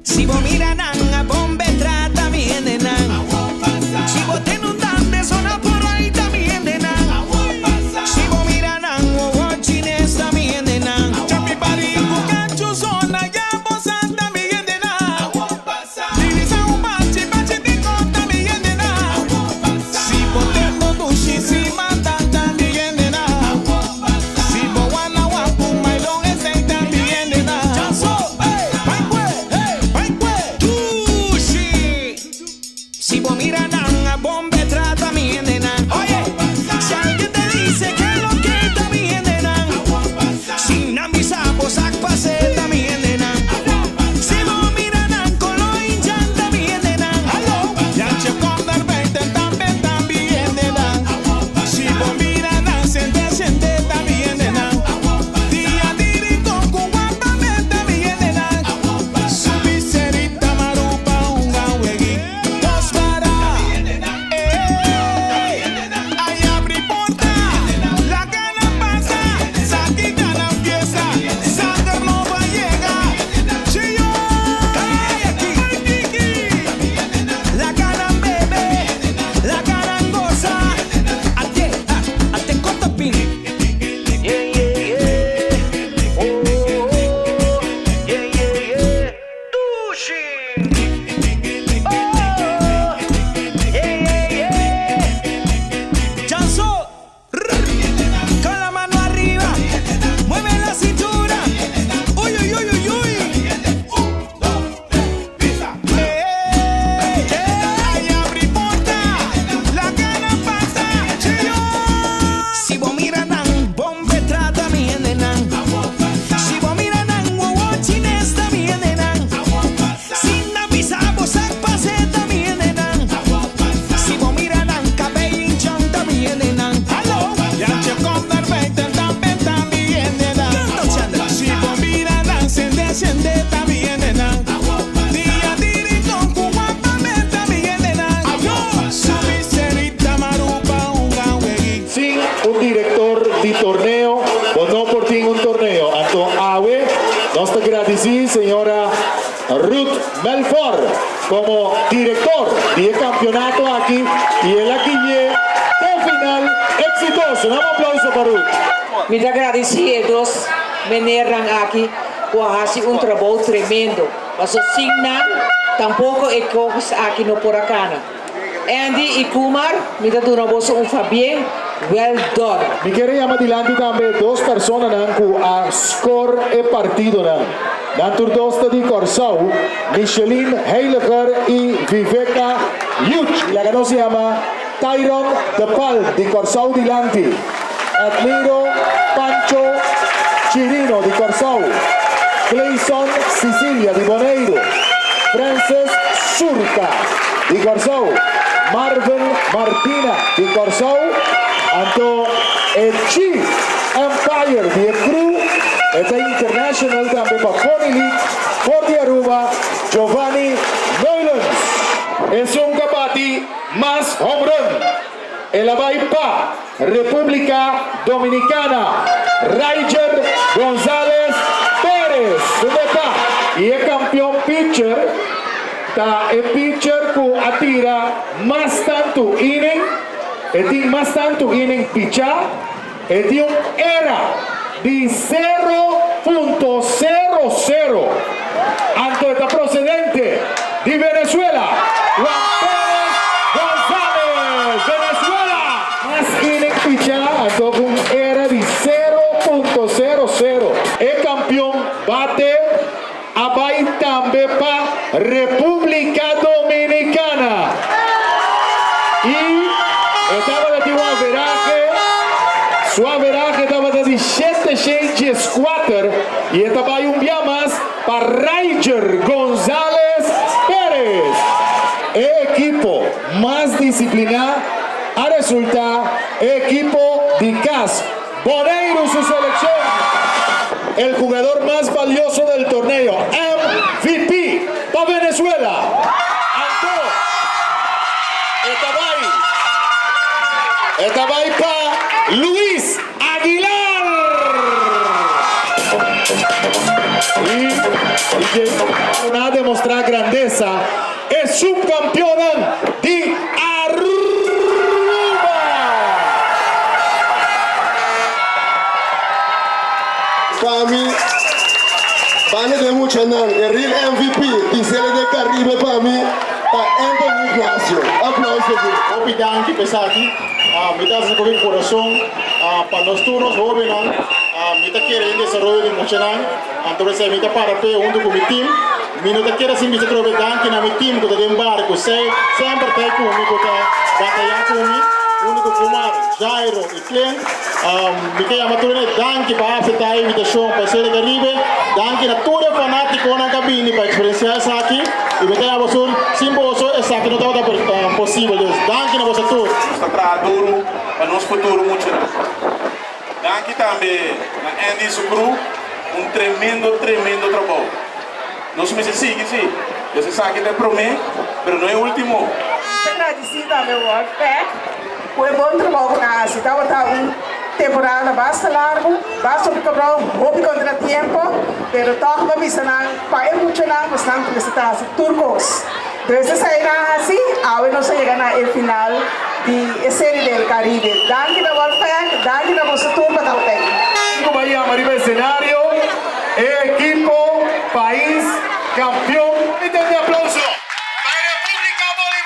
Si vos miran a bombe trata también de nan. Si vos tenés un dan de zona por ahí también de nan. Si vos miran a chines también de nan. Chapi pari cucachu zona ya posan también de nan. Divisa un bache tico también de nan. Si vos tenés dushi si matan también de nan. Si vos wana wapu mailón ese también de nan. Si vos miran a bombe trata también de nan. Oye, si alguien te dice que lo que también de nan. Sin nambisa posak pase también de nan. Si vos miran a colo hinchan también de nan. Ya che con dar 20 también de nan. Si vos miran a siente también de nan. Día diri con cuguapa también de nan. Su miserita marupa un gawegui. Torneo, o no por fin un torneo. Anto Awe, nos te agradecemos, señora Ruth Belfort, como director del campeonato aquí, y el aquí de final exitoso. Un aplauso para Ruth. Me agradecidos, veneran aquí, por hacer un trabajo tremendo. Mas sin nan, tampoco escoges aquí no por acá. Andy y Kumar, me da un Fabien, well done. Me quiere llamar adelante también dos personas que a score e partido. Nantur dos de Corsau, Michelin Heiliger y Viveka Yuch. La que no se llama Tyron de Pal de Corsau Dilanti. Admiro Pancho Chirino de Corsau. Clayson Sicilia de Boneiro. Frances Surca de Corsau. Marvel Martina de Corsau. Anto el Chief Empire de Crew, este international también para Pony League, por de Aruba, Giovanni Neulens. Es un capati más home run. El Abaipa, República Dominicana, Ranger González Pérez. Y el campeón pitcher, está el pitcher que atira más tanto inning. Eti más tanto vienen pichar, eti un era de 0.00. Anto está procedente de Venezuela, Juan Pérez González, Venezuela. Más vienen pichar, anto un era de 0.00. El campeón bate a también para República Dominicana. Y estaba de tipo su averaje estaba de 17.4 y estaba ahí un día más para Ranger González Pérez. El equipo más disciplinado a resultar equipo de CAS Boneiro su selección. El jugador más valioso del torneo, MVP para Venezuela. Estaba ahí para Luis Aguilar. Y Y para demostrar grandeza, es subcampeona de Aruba. Para mí, van de mucho el real MVP, dice de Caribe para mí, Anthony Ignacio. Aplausos. Opidanki pesaki, mitad se coge el corazón, para los turnos jóvenes, mitad quiere el desarrollo de Mochanan, entonces mitad para pe junto con mi team, minuta quiere sin visitar Opidanki na mi team que te den barco, siempre está conmigo, batallar conmigo, único Kumar, Jairo y Clen, mi que llama turno danki para aceptar a invitación para ser de Caribe, danki na todo fanático na cabine para experienciar eso aquí, y me queda vosotros sin vosotros es que no está posible, danki na vosotros. Está traduro para nosso futuro muito. Aqui também na Andy Sucru tremendo trabalho. Nós me sigue, sim. Eu sei que tem promessa, mas não é o último. Agradecida ao meu Wolfpack, foi bom trabalho com a cidade, estava temporada bastante larga, bastante houve contratempo, pero toca para misanar, para emocionar bastante visitar turcos. Entonces sairá así, ahora no se llega al final de serie del Caribe. Danke a Wolfpack, danke a vosotros para usted. Como ahí arriba el escenario, equipo, país, campeón. Un aplauso para República Bolivariana.